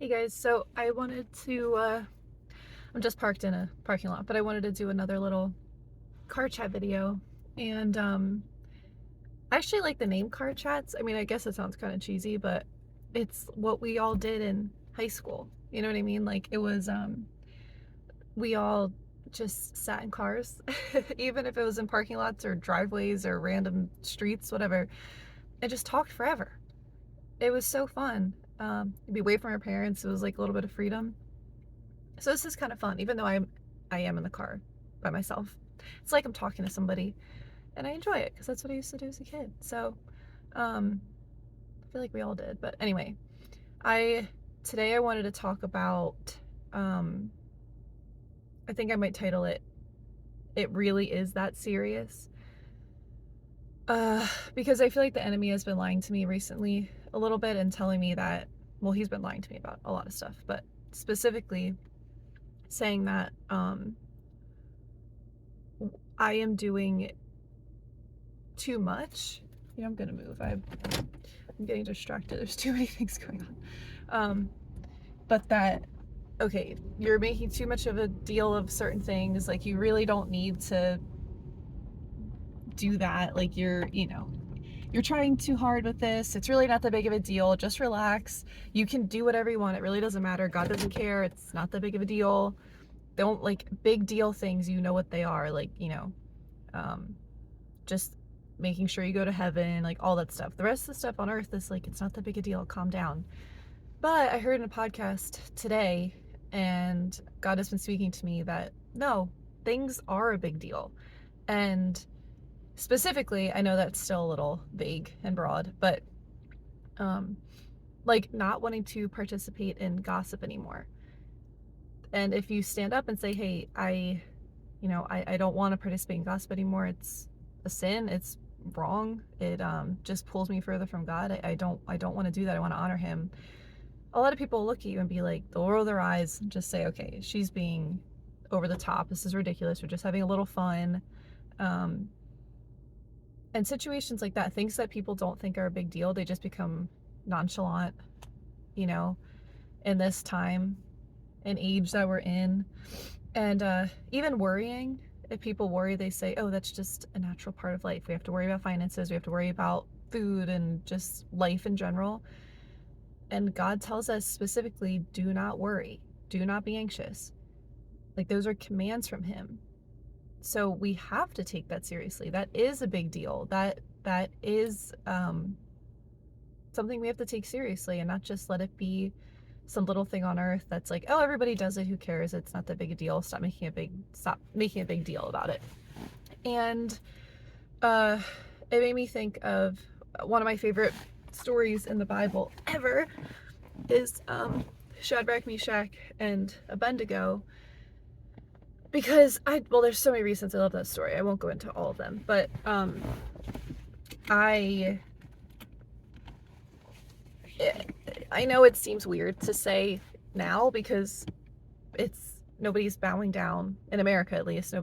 Hey guys, so I wanted to, I'm just parked in a parking lot, but I wanted to do another little car chat video. And I actually like the name car chats. I mean, I guess it sounds kind of cheesy, but it's what we all did in high school. You know what I mean? Like it was, we all just sat in cars, even if it was in parking lots or driveways or random streets, whatever, and just talked forever. It was so fun. You'd be away from our parents. It was like a little bit of freedom. So this is kind of fun, even though I am in the car by myself. It's like I'm talking to somebody, and I enjoy it because that's what I used to do as a kid. So, I feel like we all did. But anyway, I today I wanted to talk about. Um, I think I might title it "It Really Is That Serious," because I feel like the enemy has been lying to me recently a little bit and telling me that. Well, he's been lying to me about a lot of stuff, but specifically saying that I am doing too much. I'm gonna move. I'm getting distracted. There's too many things going on. But that, okay, you're making too much of a deal of certain things. Like you really don't need to do that. Like you're trying too hard with this. It's really not that big of a deal. Just relax. You can do whatever you want. It really doesn't matter. God doesn't care. It's not that big of a deal. Don't like big deal things. You know what they are. Like, just making sure you go to heaven, like all that stuff. The rest of the stuff on earth is like, it's not that big a deal. Calm down. But I heard in a podcast today, and God has been speaking to me that no, things are a big deal. And specifically, I know that's still a little vague and broad, but like not wanting to participate in gossip anymore. And if you stand up and say, hey, I don't want to participate in gossip anymore, it's a sin, it's wrong, it just pulls me further from God. I don't want to do that. I want to honor him. A lot of people look at you and be like, they'll roll their eyes and just say, okay, she's being over the top, this is ridiculous, we're just having a little fun. And situations like that, things that people don't think are a big deal, they just become nonchalant, you know, in this time and age that we're in. And even worrying, if people worry, they say, oh, that's just a natural part of life. We have to worry about finances, we have to worry about food and just life in general. And God tells us specifically, do not worry, do not be anxious. Like those are commands from him. So we have to take that seriously. That is a big deal. That is something we have to take seriously and not just let it be some little thing on earth that's like, oh, everybody does it, who cares, it's not that big a deal, stop making a big deal about it. And it made me think of one of my favorite stories in the Bible ever is Shadrach, Meshach, and Abednego, because there's so many reasons I love that story. I won't go into all of them, but I know it seems weird to say now because nobody's bowing down in America, at least.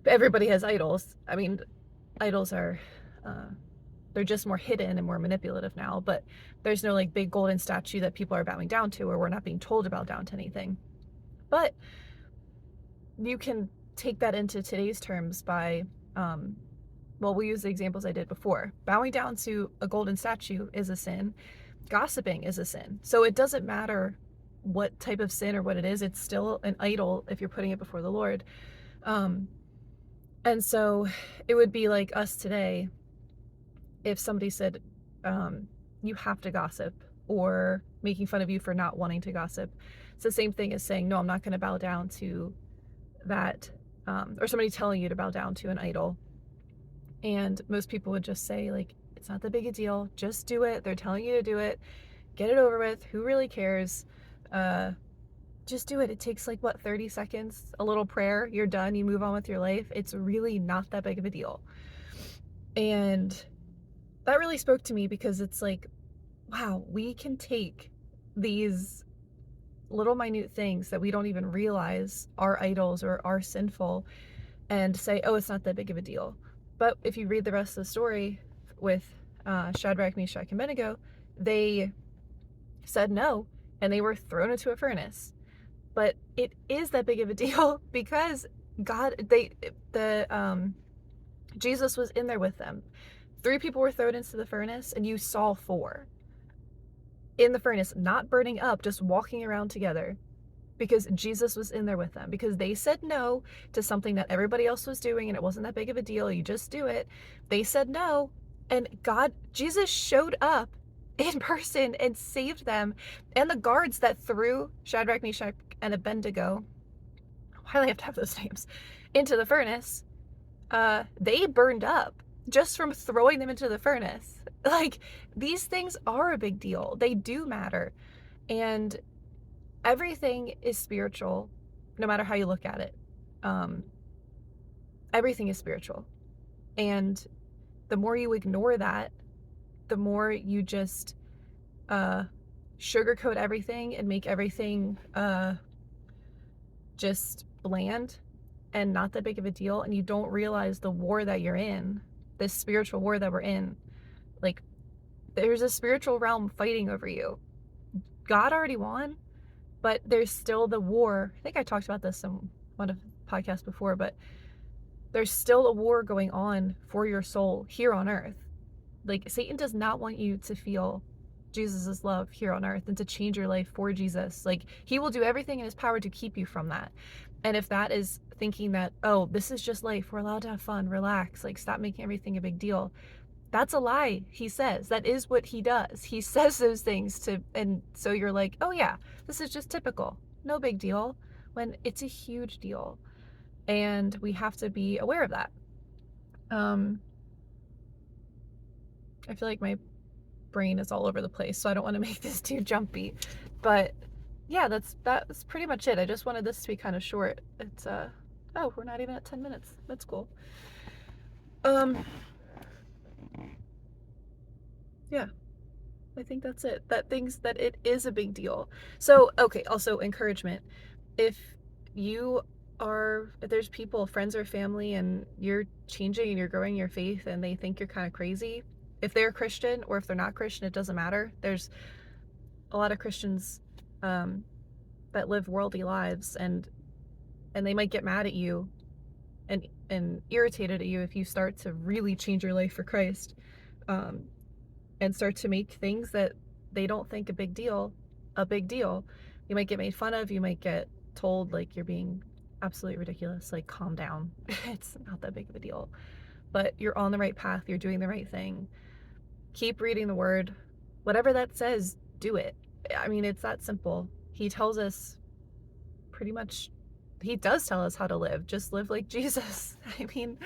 Everybody has idols. I mean, idols are they're just more hidden and more manipulative now, but there's no like big golden statue that people are bowing down to, or we're not being told to bow down to anything. But you can take that into today's terms by we'll use the examples I did before. Bowing down to a golden statue is a sin. Gossiping is a sin. So it doesn't matter what type of sin or what it is, it's still an idol if you're putting it before the Lord. And so it would be like us today if somebody said, you have to gossip, or making fun of you for not wanting to gossip. It's the same thing as saying, no, I'm not going to bow down to that, or somebody telling you to bow down to an idol. And most people would just say, like, it's not that big a deal, just do it, they're telling you to do it, get it over with, who really cares, just do it. It takes like 30 seconds, a little prayer, you're done, you move on with your life. It's really not that big of a deal. And that really spoke to me because it's like, wow, we can take these little minute things that we don't even realize are idols or are sinful and say, oh, it's not that big of a deal. But if you read the rest of the story with Shadrach, Meshach, and Abednego, they said no, and they were thrown into a furnace. But it is that big of a deal because Jesus was in there with them. 3 people were thrown into the furnace, and you saw 4 in the furnace, not burning up, just walking around together, because Jesus was in there with them, because they said no to something that everybody else was doing, and it wasn't that big of a deal. You just do it. They said no, and Jesus showed up in person and saved them. And the guards that threw Shadrach, Meshach, and Abednego, why do they have to have those names, into the furnace, they burned up just from throwing them into the furnace. Like, these things are a big deal. They do matter. And everything is spiritual, no matter how you look at it. Everything is spiritual. And the more you ignore that, the more you just sugarcoat everything and make everything just bland and not that big of a deal, and you don't realize the war that you're in, this spiritual war that we're in. Like, there's a spiritual realm fighting over you. God already won, but there's still the war. I think I talked about this in one of the podcasts before, but there's still a war going on for your soul here on earth. Like, Satan does not want you to feel Jesus's love here on earth and to change your life for Jesus. Like, he will do everything in his power to keep you from that. And if that is thinking that, oh, this is just life, we're allowed to have fun, relax, like, stop making everything a big deal, that's a lie. He says that is what he does. He says those things and so you're like, oh yeah, this is just typical, no big deal, when it's a huge deal. And we have to be aware of that. I feel like my brain is all over the place, so I don't want to make this too jumpy. But yeah, that's pretty much it. I just wanted this to be kind of short. It's oh, we're not even at 10 minutes. That's cool. Yeah, I think that's it. That it is a big deal. So, okay, also encouragement. If there's people, friends or family, and you're changing and you're growing your faith and they think you're kind of crazy, if they're Christian or if they're not Christian, it doesn't matter. There's a lot of Christians that live worldly lives, and they might get mad at you and irritated at you if you start to really change your life for Christ, and start to make things that they don't think a big deal. You might get made fun of. You might get told, like, you're being absolutely ridiculous. Like, calm down. It's not that big of a deal. But you're on the right path. You're doing the right thing. Keep reading the word. Whatever that says, do it. I mean, it's that simple. He tells us pretty much, he does tell us how to live. Just live like Jesus. I mean,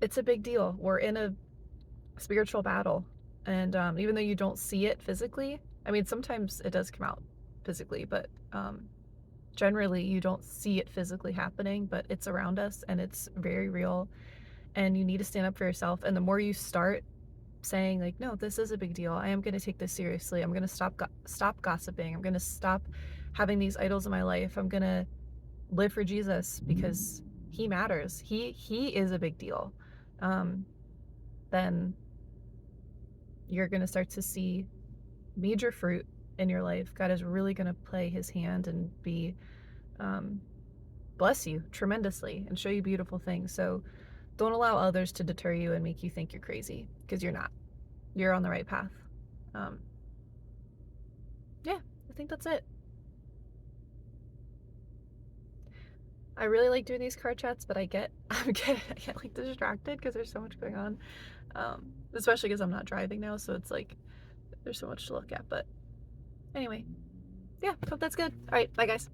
it's a big deal. We're in a spiritual battle. And even though you don't see it physically, I mean, sometimes it does come out physically, but generally you don't see it physically happening, but it's around us and it's very real, and you need to stand up for yourself. And the more you start saying, like, no, this is a big deal, I am going to take this seriously, I'm going to stop gossiping, I'm going to stop having these idols in my life, I'm going to live for Jesus because he matters, he is a big deal, then you're going to start to see major fruit in your life. God is really going to play his hand and be bless you tremendously and show you beautiful things. So don't allow others to deter you and make you think you're crazy, because you're not. You're on the right path. Yeah, I think that's it. I really like doing these car chats, but I get like distracted because there's so much going on, especially because I'm not driving now, so it's like there's so much to look at. But anyway, yeah, hope that's good. All right, bye guys.